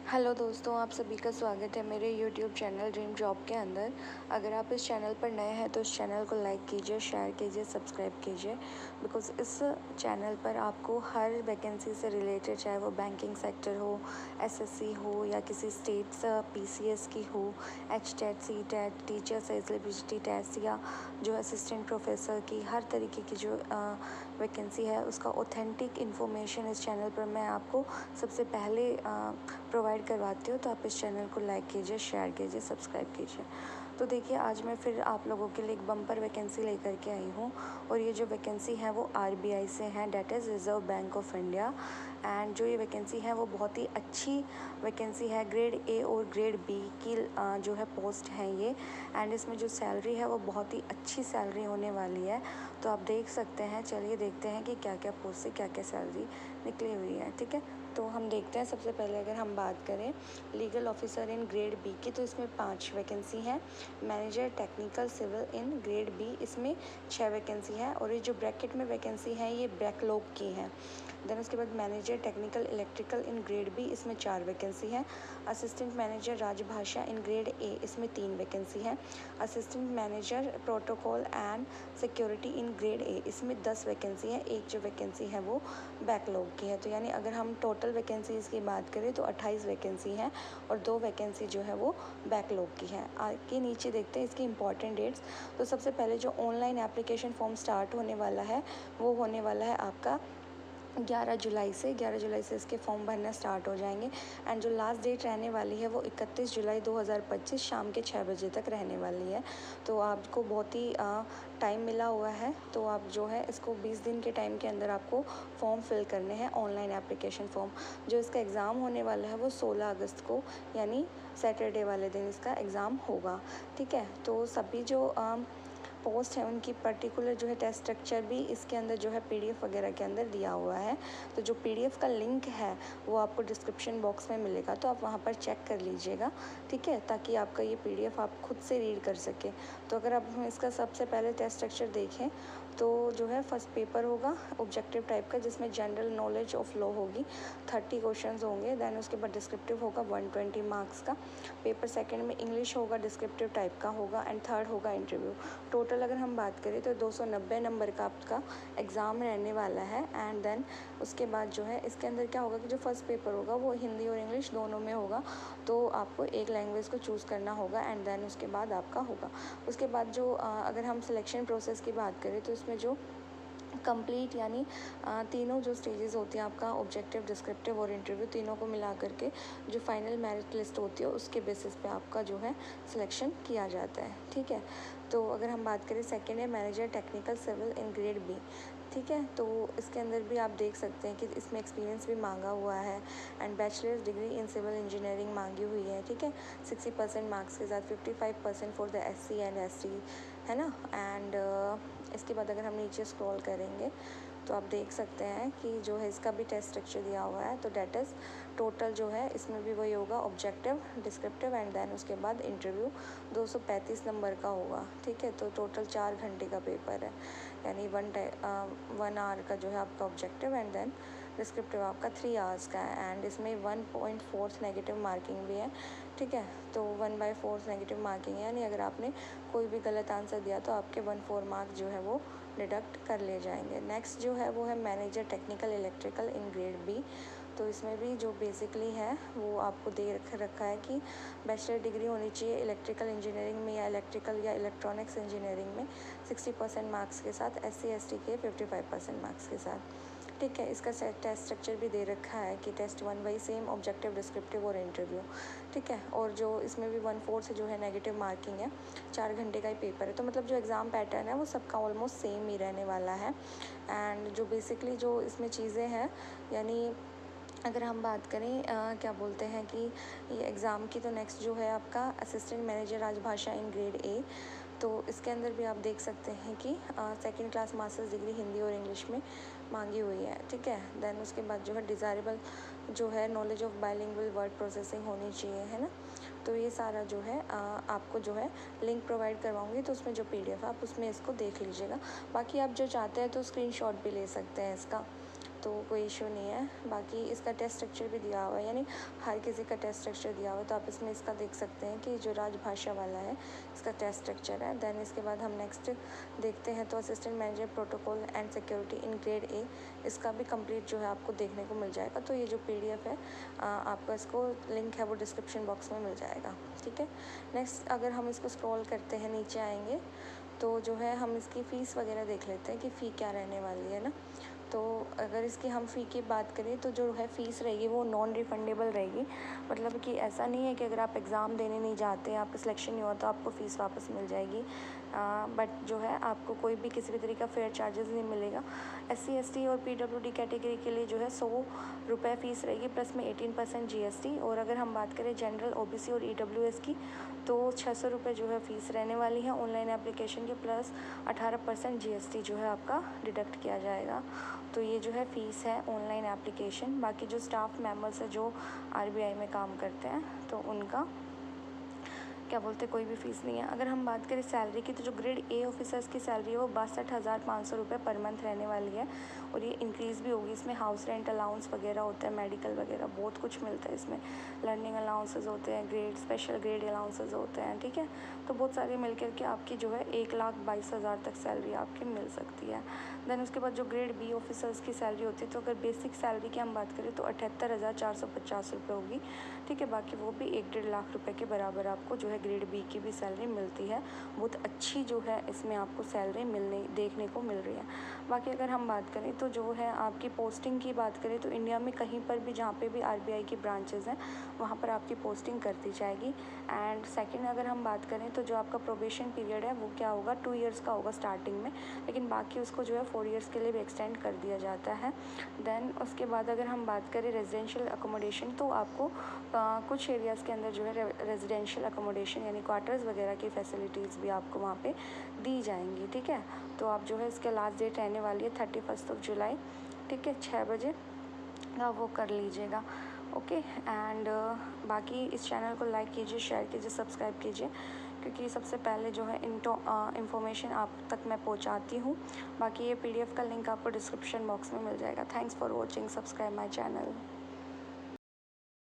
Hello दोस्तों, आप सभी का स्वागत है मेरे यूट्यूब चैनल ड्रीम जॉब के अंदर। अगर आप इस चैनल पर नए हैं तो इस चैनल को लाइक कीजिए, शेयर कीजिए, सब्सक्राइब कीजिए। बिकॉज़ इस चैनल पर आपको हर वैकेंसी से रिलेटेड, चाहे वो बैंकिंग सेक्टर हो, एसएससी हो या किसी स्टेट्स पीसीएस की हो, HTET, CTET, teachers eligibility test या जो असिस्टेंट प्रोफेसर की, हर तरीके की जो वैकेंसी है उसका ऑथेंटिक इन्फॉर्मेशन इस चैनल पर मैं आपको सबसे पहले प्रोवाइड करवाती हूँ। तो आप इस चैनल को लाइक कीजिए, शेयर कीजिए, सब्सक्राइब कीजिए। तो देखिए, आज मैं फिर आप लोगों के लिए एक बम्पर वैकेंसी लेकर के आई हूँ और ये जो वैकेंसी है वो आरबीआई से है, that is reserve bank of India. And जो ये वैकेंसी है वो बहुत ही अच्छी वैकेंसी है, ग्रेड ए और ग्रेड बी की जो है पोस्ट है ये। एंड इसमें जो सैलरी है वो बहुत ही अच्छी सैलरी होने वाली है। तो आप देख सकते हैं, चलिए देखते हैं कि क्या क्या पोस्ट से क्या क्या सैलरी निकली हुई है। ठीक है, तो हम देखते हैं। सबसे पहले अगर हम बात करें legal officer in grade B की, तो इसमें 5 वैकेंसी हैं। Manager technical civil in grade B, इसमें 6 वैकेंसी है और ये जो ब्रैकेट में वैकेंसी है ये बैकलॉग की है। देन उसके बाद manager technical electrical in grade B, इसमें 4 वैकेंसी है। असिस्टेंट मैनेजर राजभाषा इन ग्रेड ए, इसमें 3 वैकेंसी है। Assistant manager protocol and security in grade A, इसमें 10 वैकेंसी है। एक जो वैकेंसी है वो बैकलॉग की है। तो यानी अगर हम टोटल वैकेंसीज़ की बात करें तो 28 वैकेंसी है और 2 वैकेंसी जो है वो बैकलॉग की है। आगे नीचे देखते हैं इसकी इंपॉर्टेंट डेट्स। तो सबसे पहले जो ऑनलाइन एप्लीकेशन फॉर्म स्टार्ट होने वाला है वो होने वाला है आपका 11 जुलाई से। 11 जुलाई से इसके फॉर्म भरना स्टार्ट हो जाएंगे। एंड जो लास्ट डेट रहने वाली है वो 31 जुलाई 2025 शाम के 6 बजे तक रहने वाली है। तो आपको बहुत ही टाइम मिला हुआ है। तो आप जो है इसको 20 दिन के टाइम के अंदर आपको फॉर्म फिल करने हैं, ऑनलाइन एप्लीकेशन फॉर्म। जो इसका एग्ज़ाम होने वाला है वो 16 अगस्त को, यानी सैटरडे वाले दिन इसका एग्ज़ाम होगा। ठीक है, तो सभी जो पोस्ट है उनकी पर्टिकुलर जो है टेस्ट स्ट्रक्चर भी इसके अंदर जो है पीडीएफ वगैरह के अंदर दिया हुआ है। तो जो पीडीएफ का लिंक है वो आपको डिस्क्रिप्शन बॉक्स में मिलेगा, तो आप वहाँ पर चेक कर लीजिएगा। ठीक है, ताकि आपका ये पीडीएफ आप खुद से रीड कर सकें। तो अगर आप हम इसका सबसे पहले टेस्ट स्ट्रक्चर देखें तो जो है फर्स्ट पेपर होगा ऑब्जेक्टिव टाइप का, जिसमें जनरल नॉलेज ऑफ लॉ होगी, 30 क्वेश्चंस होंगे। देन उसके बाद डिस्क्रिप्टिव होगा 120 मार्क्स का। पेपर सेकंड में इंग्लिश होगा, डिस्क्रिप्टिव टाइप का होगा। एंड थर्ड होगा इंटरव्यू। टोटल अगर हम बात करें तो 290 नंबर का आपका एग्ज़ाम रहने वाला है। एंड देन उसके बाद जो है इसके अंदर क्या होगा कि जो फर्स्ट पेपर होगा वो हिंदी और इंग्लिश दोनों में होगा। तो आपको एक लैंग्वेज को चूज़ करना होगा एंड देन उसके बाद आपका होगा। उसके बाद जो अगर हम सिलेक्शन प्रोसेस की बात करें तो इसमें जो कंप्लीट यानी तीनों जो स्टेजेस होती हैं आपका ऑब्जेक्टिव, डिस्क्रिप्टिव और इंटरव्यू, तीनों को मिला करके जो फाइनल मेरिट लिस्ट होती है उसके बेसिस पे आपका जो है सिलेक्शन किया जाता है। ठीक है, तो अगर हम बात करें सेकेंड है manager technical civil in grade B. ठीक है, तो इसके अंदर भी आप देख सकते हैं कि इसमें एक्सपीरियंस भी मांगा हुआ है and bachelors degree in civil engineering मांगी हुई है। ठीक है, 60% मार्क्स के साथ, 55% for the SC and ST, है ना। एंड इसके बाद अगर हम नीचे स्क्रॉल करेंगे तो आप देख सकते हैं कि जो है इसका भी टेस्ट स्ट्रक्चर दिया हुआ है। तो डेट इज़ टोटल जो है इसमें भी वही होगा, ऑब्जेक्टिव, डिस्क्रिप्टिव एंड देन उसके बाद इंटरव्यू। 235 नंबर का होगा। ठीक है, तो टोटल 4 घंटे का पेपर है, यानी 1 आवर का जो है आपका ऑब्जेक्टिव एंड देन डिस्क्रिप्टिव आपका 3 आवर्स का है। एंड इसमें 1.4 नेगेटिव मार्किंग भी है। ठीक है, तो 1/4 नेगेटिव मार्किंग है, यानी अगर आपने कोई भी गलत आंसर दिया तो आपके 1/4 मार्क्स जो है वो डिडक्ट कर लिए जाएंगे। नेक्स्ट जो है वो है manager technical electrical in grade B. तो इसमें भी जो बेसिकली है वो आपको दे रखा है कि बैचलर डिग्री होनी चाहिए इलेक्ट्रिकल इंजीनियरिंग में या इलेक्ट्रिकल या इलेक्ट्रॉनिक्स इंजीनियरिंग में 60% मार्क्स के साथ, SC ST के 55% मार्क्स के साथ। ठीक है, इसका टेस्ट स्ट्रक्चर भी दे रखा है कि टेस्ट 1 वही सेम, ऑब्जेक्टिव, डिस्क्रिप्टिव और इंटरव्यू। ठीक है, और जो इसमें भी 1/4 से जो है नेगेटिव मार्किंग है, 4 घंटे का ही पेपर है। तो मतलब जो एग्ज़ाम पैटर्न है वो सबका ऑलमोस्ट सेम ही रहने वाला है। एंड जो बेसिकली जो इसमें चीज़ें हैं, यानी अगर हम बात करें क्या बोलते हैं कि ये एग्ज़ाम की, तो नेक्स्ट जो है आपका असिस्टेंट मैनेजर राजभाषा इन ग्रेड ए। तो इसके अंदर भी आप देख सकते हैं कि second class masters degree Hindi और इंग्लिश में मांगी हुई है। ठीक है, देन उसके बाद जो है डिज़ायरेबल जो है knowledge of bilingual word processing होनी चाहिए, है ना। तो ये सारा जो है आपको जो है लिंक प्रोवाइड करवाऊँगी, तो उसमें जो PDF है आप उसमें इसको देख लीजिएगा। बाकी आप जो चाहते हैं तो स्क्रीनशॉट भी ले सकते हैं इसका। तो कोई इशू नहीं है। बाकी इसका टेस्ट स्ट्रक्चर भी दिया हुआ है, यानी हर किसी का टेस्ट स्ट्रक्चर दिया हुआ है, तो आप इसमें इसका देख सकते हैं कि जो राजभाषा वाला है इसका टेस्ट स्ट्रक्चर है। देन इसके बाद हम नेक्स्ट देखते हैं तो assistant manager protocol and security in grade A, इसका भी कंप्लीट जो है आपको देखने को मिल जाएगा। तो ये जो PDF है आपका इसको लिंक है वो डिस्क्रिप्शन बॉक्स में मिल जाएगा, ठीक है। नेक्स्ट अगर हम इसको स्क्रॉल करते हैं नीचे आएंगे तो जो है हम इसकी फ़ीस वगैरह देख लेते हैं कि फ़ी क्या रहने वाली है ना। तो अगर इसकी हम फ़ी की बात करें तो जो है फ़ीस रहेगी वो नॉन रिफंडेबल रहेगी। मतलब कि ऐसा नहीं है कि अगर आप एग्ज़ाम देने नहीं जाते, आपका सिलेक्शन नहीं हुआ तो आपको फ़ीस वापस मिल जाएगी। बट जो है आपको कोई भी किसी भी तरीके का फेयर चार्जेस नहीं मिलेगा। SC ST और PWD कैटेगरी के लिए जो है 100 रुपये फ़ीस रहेगी, प्लस में 18% GST। और अगर हम बात करें जनरल, OBC और EWS की तो 600 रुपये जो है फ़ीस रहने वाली है ऑनलाइन एप्लीकेशन के, प्लस 18% GST जो है आपका डिडक्ट किया जाएगा। तो ये जो है फ़ीस है ऑनलाइन एप्लीकेशन। बाकी जो स्टाफ मेंबर्स है जो RBI में काम करते हैं तो उनका क्या बोलते कोई भी फ़ीस नहीं है। अगर हम बात करें सैलरी की तो जो ग्रेड A ऑफिसर्स की सैलरी है वो 62,500 रुपये पर मंथ रहने वाली है, और ये इंक्रीज़ भी होगी। इसमें हाउस रेंट अलाउंस वगैरह होता है, मेडिकल वगैरह बहुत कुछ मिलता है इसमें, लर्निंग अलाउंसेस होते हैं, स्पेशल ग्रेड अलाउंसेस होते हैं, ठीक है। तो बहुत सारे मिल कर के आपकी जो है 1,22,000 तक सैलरी आपकी मिल सकती है। देन उसके बाद जो ग्रेड B ऑफिसर्स की सैलरी होती है तो अगर बेसिक सैलरी की हम बात करें तो 78,450 रुपये होगी, ठीक है। बाकी वो भी 1-1.5 लाख रुपए के बराबर आपको जो है ग्रेड B की भी सैलरी मिलती है। बहुत अच्छी जो है इसमें आपको सैलरी देखने को मिल रही है। बाकी अगर हम बात करें तो जो है आपकी पोस्टिंग की बात करें तो इंडिया में कहीं पर भी जहाँ पे भी RBI की ब्रांचेज़ हैं वहाँ पर आपकी पोस्टिंग कर दी जाएगी। एंड सेकंड अगर हम बात करें तो जो आपका प्रोबेशन पीरियड है वो क्या होगा, 2 इयर्स का होगा स्टार्टिंग में, लेकिन बाकी उसको जो है 4 इयर्स के लिए भी एक्सटेंड कर दिया जाता है। देन उसके बाद अगर हम बात करें रेजिडेंशियल अकोमोडेशन तो आपको कुछ एरियाज़ के अंदर जो है रेजिडेंशियल अकोमोडेशन यानी क्वार्टर्स वगैरह की फैसिलिटीज़ भी आपको वहाँ पे दी जाएंगी, ठीक है। तो आप जो है इसके लास्ट डेट रहने वाली है 31 जुलाई, ठीक है, 6 बजे आप वो कर लीजिएगा, ओके। एंड बाकी इस चैनल को लाइक कीजिए, शेयर कीजिए, सब्सक्राइब कीजिए, क्योंकि सबसे पहले जो है इंफॉर्मेशन आप तक मैं पहुंचाती हूँ। बाकी ये PDF का लिंक आपको डिस्क्रिप्शन बॉक्स में मिल जाएगा। Thanks for watching, subscribe my channel.